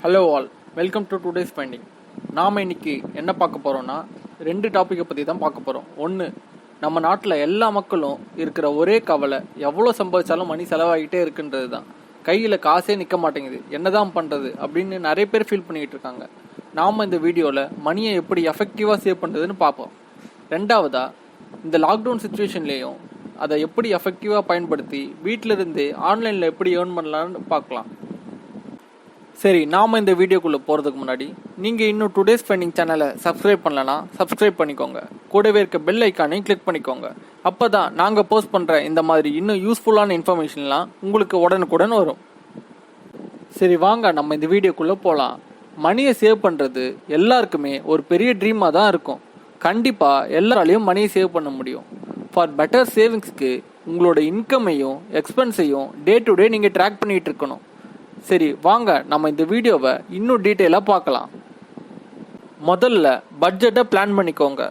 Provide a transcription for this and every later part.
Hello all, welcome to today's finding. நாம் இன்னைக்கு என்ன பார்க்க போகிறோம்னா, ரெண்டு டாப்பிக்கை பற்றி தான் பார்க்க போகிறோம். ஒன்று, நம்ம நாட்டில் எல்லா மக்களும் இருக்கிற ஒரே கவலை எவ்வளோ சம்பாதிச்சாலும் மணி செலவாகிட்டே இருக்குன்றது தான். கையில் காசே நிற்க மாட்டேங்குது, என்னதான் பண்ணுறது அப்படின்னு நிறைய பேர் ஃபீல் பண்ணிக்கிட்டு இருக்காங்க. நாம் இந்த வீடியோவில் மணியை எப்படி எஃபெக்டிவாக சேவ் பண்ணுறதுன்னு பார்ப்போம். ரெண்டாவதா, இந்த லாக்டவுன் சுச்சுவேஷன்லேயும் அதை எப்படி எஃபெக்டிவாக பயன்படுத்தி வீட்டிலிருந்து ஆன்லைனில் எப்படி ஏர்ன் பண்ணலான்னு பார்க்கலாம். சரி, நாம் இந்த வீடியோக்குள்ளே போகிறதுக்கு முன்னாடி நீங்கள் இன்னும் டுடேஸ் ஃபைண்டிங் சேனலை சப்ஸ்கிரைப் பண்ணலன்னா சப்ஸ்கிரைப் பண்ணிக்கோங்க. கூடவே இருக்க பெல் ஐக்கானையும் கிளிக் பண்ணிக்கோங்க. அப்போ தான் நாங்கள் போஸ்ட் பண்ணுற இந்த மாதிரி இன்னும் யூஸ்ஃபுல்லான இன்ஃபர்மேஷன்லாம் உங்களுக்கு உடனுக்குடன் வரும். சரி வாங்க, நம்ம இந்த வீடியோக்குள்ளே போகலாம். மணியை சேவ் பண்ணுறது எல்லாருக்குமே ஒரு பெரிய ட்ரீமாக தான் இருக்கும். கண்டிப்பாக எல்லாராலையும் மணியை சேவ் பண்ண முடியும். ஃபார் பெட்டர் சேவிங்ஸ்க்கு உங்களோட இன்கமையும் எக்ஸ்பென்ஸையும் டே டு டே நீங்கள் ட்ராக் பண்ணிகிட்டு இருக்கணும். சரி வாங்க, நம்ம இந்த வீடியோவை இன்னும் டீட்டெயிலாக பார்க்கலாம். முதல்ல பட்ஜெட்டை பிளான் பண்ணிக்கோங்க.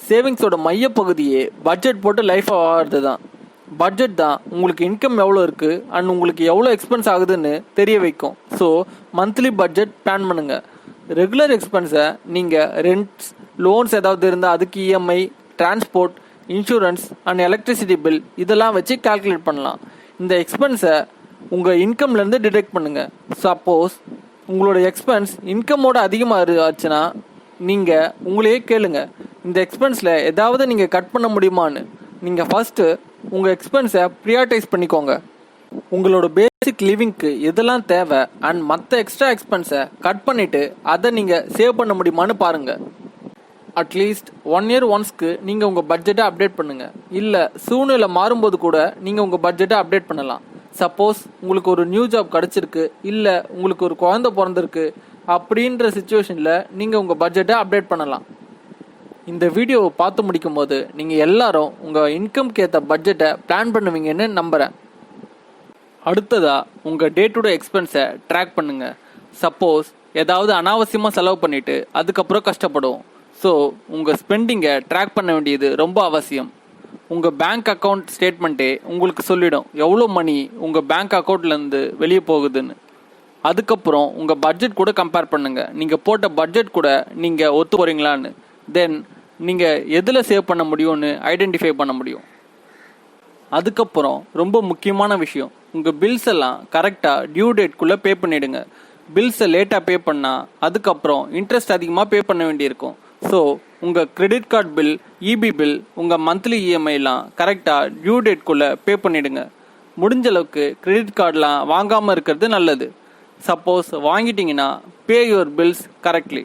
சேவிங்ஸோட மையப்பகுதியே பட்ஜெட் போட்டு லைஃப் ஆகிறது தான். பட்ஜெட் தான் உங்களுக்கு இன்கம் எவ்வளோ இருக்குது அண்ட் உங்களுக்கு எவ்வளோ எக்ஸ்பென்ஸ் ஆகுதுன்னு தெரிய வைக்கும். ஸோ மந்த்லி பட்ஜெட் பிளான் பண்ணுங்கள். ரெகுலர் எக்ஸ்பென்ஸை நீங்கள் ரெண்ட்ஸ், லோன்ஸ் ஏதாவது இருந்தால் அதுக்கு EMI, transport, insurance and electricity bill இதெல்லாம் வச்சு கால்குலேட் பண்ணலாம். இந்த எக்ஸ்பென்ஸை உங்கள் இன்கம்லேருந்து டிடெக்ட் பண்ணுங்கள். சப்போஸ் உங்களோட எக்ஸ்பென்ஸ் இன்கமோட அதிகமாக ஆச்சுன்னா நீங்கள் உங்களையே கேளுங்க, இந்த எக்ஸ்பென்ஸில் ஏதாவது நீங்கள் கட் பண்ண முடியுமான்னு. நீங்கள் ஃபஸ்ட்டு உங்கள் எக்ஸ்பென்ஸை ப்ரியாரிட்டைஸ் பண்ணிக்கோங்க. உங்களோட பேசிக் லிவிங்க்கு எதெல்லாம் தேவை அண்ட் மற்ற எக்ஸ்ட்ரா எக்ஸ்பென்ஸை கட் பண்ணிவிட்டு அதை நீங்கள் சேவ் பண்ண முடியுமான்னு பாருங்கள். அட்லீஸ்ட் 1 year ஒன்ஸ்க்கு நீங்கள் உங்கள் பட்ஜெட்டை அப்டேட் பண்ணுங்கள். இல்லை சூழ்நிலை மாறும்போது கூட நீங்கள் உங்கள் பட்ஜெட்டை அப்டேட் பண்ணலாம். சப்போஸ் உங்களுக்கு ஒரு நியூ ஜாப் கிடச்சிருக்கு, இல்லை உங்களுக்கு ஒரு குழந்தை பிறந்திருக்கு, அப்படின்ற சுச்சுவேஷனில் நீங்கள் உங்கள் பட்ஜெட்டை அப்டேட் பண்ணலாம். இந்த வீடியோவை பார்த்து முடிக்கும் போது நீங்கள் எல்லாரும் உங்கள் இன்கம்க்கு ஏற்ற பட்ஜெட்டை பிளான் பண்ணுவீங்கன்னு நம்புகிறேன். அடுத்ததாக உங்கள் டே டு டே எக்ஸ்பென்ஸை ட்ராக் பண்ணுங்கள். சப்போஸ் ஏதாவது அனாவசியமாக செலவு பண்ணிவிட்டு அதுக்கப்புறம் கஷ்டப்படுவோம். ஸோ உங்கள் ஸ்பெண்டிங்கை ட்ராக் பண்ண வேண்டியது ரொம்ப அவசியம். உங்கள் பேங்க் அக்கௌண்ட் ஸ்டேட்மெண்ட்டே உங்களுக்கு சொல்லிடும் எவ்வளோ மணி உங்கள் பேங்க் அக்கௌண்ட்லேருந்து வெளியே போகுதுன்னு. அதுக்கப்புறம் உங்கள் பட்ஜெட் கூட கம்பேர் பண்ணுங்கள். நீங்கள் போட்ட பட்ஜெட் கூட நீங்கள் ஒத்து போகிறீங்களான்னு. தென் நீங்கள் எதில் சேவ் பண்ண முடியும்னு ஐடென்டிஃபை பண்ண முடியும். அதுக்கப்புறம் ரொம்ப முக்கியமான விஷயம், உங்கள் பில்ஸ் எல்லாம் கரெக்டாக டியூ டேட்குள்ளே பே பண்ணிவிடுங்க. பில்ஸை லேட்டாக பே பண்ணால் அதுக்கப்புறம் இன்ட்ரெஸ்ட் அதிகமாக பே பண்ண வேண்டியிருக்கும். ஸோ உங்கள் credit card bill, EB bill, உங்கள் மந்த்லி இஎம்ஐலாம் கரெக்டாக டியூ டேட்குள்ளே பே பண்ணிவிடுங்க. முடிஞ்ச அளவுக்கு கிரெடிட் கார்டெலாம் வாங்காமல் இருக்கிறது நல்லது. சப்போஸ் வாங்கிட்டீங்கன்னா பே யுவர் பில்ஸ் கரெக்ட்லி.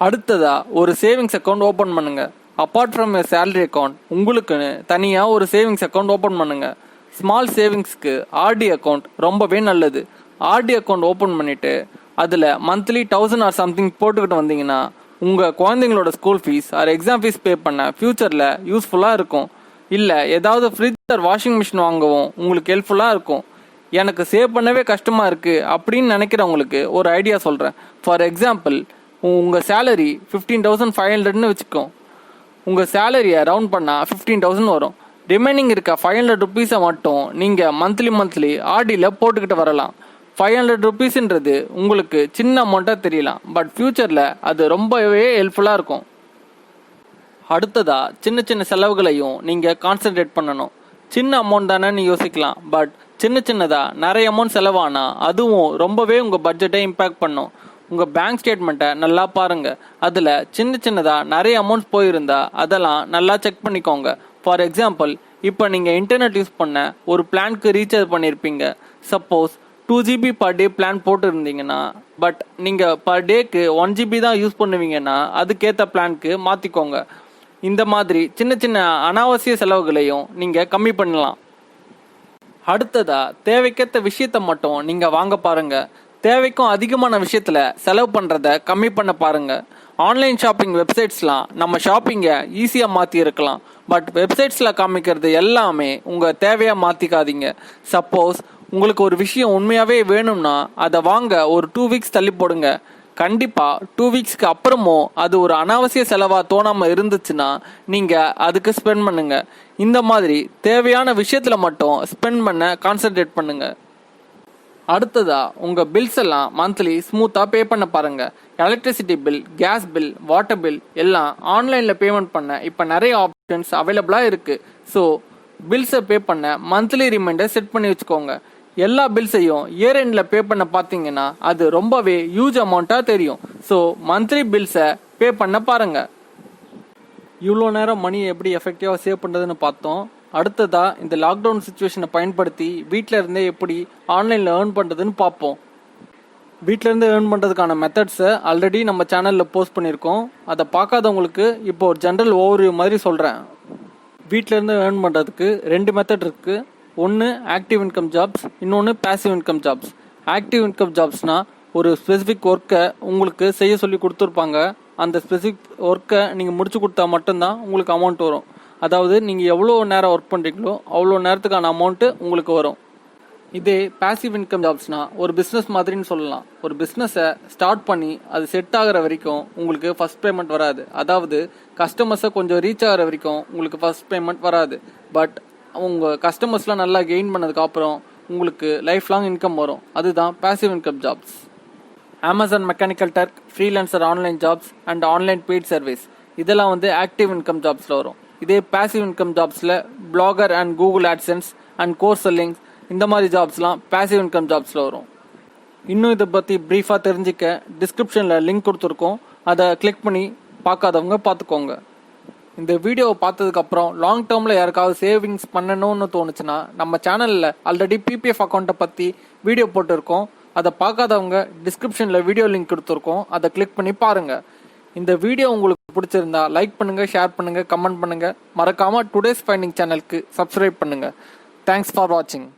அடுத்ததாக ஒரு சேவிங்ஸ் அக்கௌண்ட் ஓப்பன் பண்ணுங்கள். Apart from your salary account உங்களுக்குன்னு தனியாக ஒரு சேவிங்ஸ் அக்கௌண்ட் ஓப்பன் பண்ணுங்கள். ஸ்மால் சேவிங்ஸ்க்கு ஆர்டி அக்கௌண்ட் ரொம்பவே நல்லது. ஆர்டி அக்கௌண்ட் ஓப்பன் பண்ணிவிட்டு அதில் மந்த்லி 1000 ஆர் சம்திங் போட்டுக்கிட்டு வந்தீங்கன்னா உங்கள் குழந்தைங்களோட school fees or exam fees pay பண்ண ஃப்யூச்சரில் யூஸ்ஃபுல்லாக இருக்கும். இல்லை ஏதாவது ஃப்ரிட்ஜ் ஆர் வாஷிங் மிஷின் வாங்கவும் உங்களுக்கு ஹெல்ப்ஃபுல்லாக இருக்கும். எனக்கு சேவ் பண்ணவே கஷ்டமாக இருக்குது அப்படின்னு நினைக்கிறவங்களுக்கு ஒரு ஐடியா சொல்கிறேன். ஃபார் எக்ஸாம்பிள், உங்கள் சேலரி 15,500ன்னு வச்சுக்கோ. உங்கள் சேலரியை ரவுண்ட் பண்ணால் 15,000 வரும். ரிமைனிங் இருக்க 500 rupees மட்டும் நீங்கள் மந்த்லி ஆர்டியில் போட்டுக்கிட்டு வரலாம். 500 rupeesன்றது உங்களுக்கு சின்ன அமௌண்ட்டாக தெரியலாம், பட் ஃப்யூச்சரில் அது ரொம்பவே ஹெல்ப்ஃபுல்லாக இருக்கும். அடுத்ததாக சின்ன சின்ன செலவுகளையும் நீங்கள் கான்சன்ட்ரேட் பண்ணணும். சின்ன அமௌண்ட் தானேன்னு யோசிக்கலாம், பட் சின்னதாக நிறைய அமௌண்ட் செலவானால் அதுவும் ரொம்பவே உங்கள் பட்ஜெட்டை இம்பேக்ட் பண்ணும். உங்கள் பேங்க் ஸ்டேட்மெண்ட்டை நல்லா பாருங்கள். அதில் சின்னதாக நிறைய அமௌண்ட்ஸ் போயிருந்தா அதெல்லாம் நல்லா செக் பண்ணிக்கோங்க. ஃபார் எக்ஸாம்பிள், இப்போ நீங்கள் இன்டர்நெட் யூஸ் பண்ண ஒரு பிளானுக்கு ரீசார்ஜ் பண்ணியிருப்பீங்க. Suppose 2 GB per day plan போட்டு இருந்தீங்கன்னா, பட் நீங்கள் பர் டேக்கு 1 GB தான் யூஸ் பண்ணுவீங்கன்னா அதுக்கேற்ற பிளானுக்கு மாற்றிக்கோங்க. இந்த மாதிரி சின்ன அனாவசிய செலவுகளையும் நீங்கள் கம்மி பண்ணலாம். அடுத்ததாக தேவைக்கேற்ற விஷயத்தை மட்டும் நீங்கள் வாங்க பாருங்கள். தேவைக்கும் அதிகமான விஷயத்தில் செலவு பண்ணுறத கம்மி பண்ண பாருங்கள். ஆன்லைன் ஷாப்பிங் வெப்சைட்ஸ்லாம் நம்ம ஷாப்பிங்கை ஈஸியாக மாற்றி இருக்கலாம், பட் வெப்சைட்ஸில் காமிக்கிறது எல்லாமே உங்கள் தேவையாக மாற்றிக்காதீங்க. சப்போஸ் உங்களுக்கு ஒரு விஷயம் உண்மையாகவே வேணும்னா அதை வாங்க ஒரு 2 weeks தள்ளி போடுங்க. கண்டிப்பாக 2 weeksக்கு அப்புறமும் அது ஒரு அனாவசிய செலவாக தோணாமல் இருந்துச்சுன்னா நீங்கள் அதுக்கு ஸ்பெண்ட் பண்ணுங்கள். இந்த மாதிரி தேவையான விஷயத்தில் மட்டும் ஸ்பெண்ட் பண்ண கான்சன்ட்ரேட் பண்ணுங்கள். அடுத்ததா உங்க பில்ஸ் எல்லாம் மந்த்லி ஸ்மூத்தா பே பண்ண பாருங்க. Electricity bill, gas bill, water bill எல்லாம் ஆன்லைன்ல பேமெண்ட் பண்ண இப்ப நிறைய ஆப்ஷன்ஸ் அவைலபிளா இருக்கு. ஸோ பில்ஸை பே பண்ண மந்த்லி ரிமைண்டர் செட் பண்ணி வச்சுக்கோங்க. எல்லா பில்ஸையும் இயர் எண்ட்ல பே பண்ண பார்த்தீங்கன்னா அது ரொம்பவே ஹியூஜ் அமௌண்ட்டா தெரியும். ஸோ மந்த்லி பில்ஸை பே பண்ண பாருங்க. இவ்வளோ நேரம் மணி எப்படி எஃபெக்டிவாக சேவ் பண்ணுறதுன்னு பார்த்தோம். அடுத்ததா இந்த லாக்டவுன் சுச்சுவேஷனை பயன்படுத்தி வீட்டில் இருந்தே எப்படி ஆன்லைனில் ஏர்ன் பண்ணுறதுன்னு பார்ப்போம். வீட்டில் இருந்து ஏர்ன் பண்ணுறதுக்கான மெத்தட்ஸை ஆல்ரெடி நம்ம சேனலில் போஸ்ட் பண்ணியிருக்கோம். அதை பார்க்காதவங்களுக்கு இப்போ ஒரு ஜென்ரல் ஓவர்வியூ மாதிரி சொல்கிறேன். வீட்டில் இருந்து ஏர்ன் பண்ணுறதுக்கு 2 மெத்தட் இருக்குது. ஒன்று ஆக்டிவ் இன்கம் ஜாப்ஸ், இன்னொன்று passive income jobs. Active income ஜாப்ஸ்னால் ஒரு ஸ்பெசிஃபிக் ஒர்க்கை உங்களுக்கு செய்ய சொல்லி கொடுத்துருப்பாங்க. அந்த ஸ்பெசிஃபிக் ஒர்க்கை நீங்கள் முடிச்சு கொடுத்தா மட்டும்தான் உங்களுக்கு அமௌண்ட் வரும். அதாவது நீங்கள் எவ்வளோ நேரம் ஒர்க் பண்ணுறீங்களோ அவ்வளோ நேரத்துக்கான அமௌண்ட்டு உங்களுக்கு வரும். இதே பேசிவ் இன்கம் ஜாப்ஸ்னால் ஒரு பிஸ்னஸ் மாதிரின்னு சொல்லலாம். ஒரு பிஸ்னஸை ஸ்டார்ட் பண்ணி அது செட் ஆகிற வரைக்கும் உங்களுக்கு ஃபர்ஸ்ட் பேமெண்ட் வராது. அதாவது கஸ்டமர்ஸை கொஞ்சம் ரீச் ஆகிற வரைக்கும் உங்களுக்கு ஃபர்ஸ்ட் பேமெண்ட் வராது. பட் உங்கள் கஸ்டமர்ஸ்லாம் நல்லா கெயின் பண்ணதுக்கப்புறம் உங்களுக்கு லைஃப் லாங் இன்கம் வரும். அதுதான் passive income jobs. Amazon Mechanical Turk, freelancer online jobs and online paid service இதெல்லாம் ஆக்டிவ் இன்கம் ஜாப்ஸில் வரும். இதே பேசிவ் இன்கம் ஜாப்ஸில் Blogger and Google AdSense and course selling இந்த மாதிரி ஜாப்ஸ்லாம் பேசிவ் இன்கம் ஜாப்ஸில் வரும். இன்னும் இதை பற்றி ப்ரீஃபாக தெரிஞ்சுக்க டிஸ்கிரிப்ஷனில் லிங்க் கொடுத்துருக்கோம். அதை கிளிக் பண்ணி பார்க்காதவங்க பார்த்துக்கோங்க. இந்த வீடியோவை பார்த்ததுக்கப்புறம் லாங் டேர்மில் யாருக்காவது சேவிங்ஸ் பண்ணணும்னு தோணுச்சுன்னா நம்ம சேனலில் ஆல்ரெடி பிபிஎஃப் அக்கௌண்ட்டை பற்றி வீடியோ போட்டிருக்கோம். அதை பார்க்காதவங்க டிஸ்கிரிப்ஷனில் வீடியோ லிங்க் கொடுத்துருக்கோம். அதை கிளிக் பண்ணி பாருங்கள். இந்த வீடியோ உங்களுக்கு பிடிச்சிருந்தா லைக் பண்ணுங்கள், ஷேர் பண்ணுங்கள், கமெண்ட் பண்ணுங்கள். மறக்காமல் டுடேஸ் ஃபைண்டிங் சேனலுக்கு சப்ஸ்கிரைப் பண்ணுங்கள். தேங்க்ஸ் ஃபார் வாட்சிங்.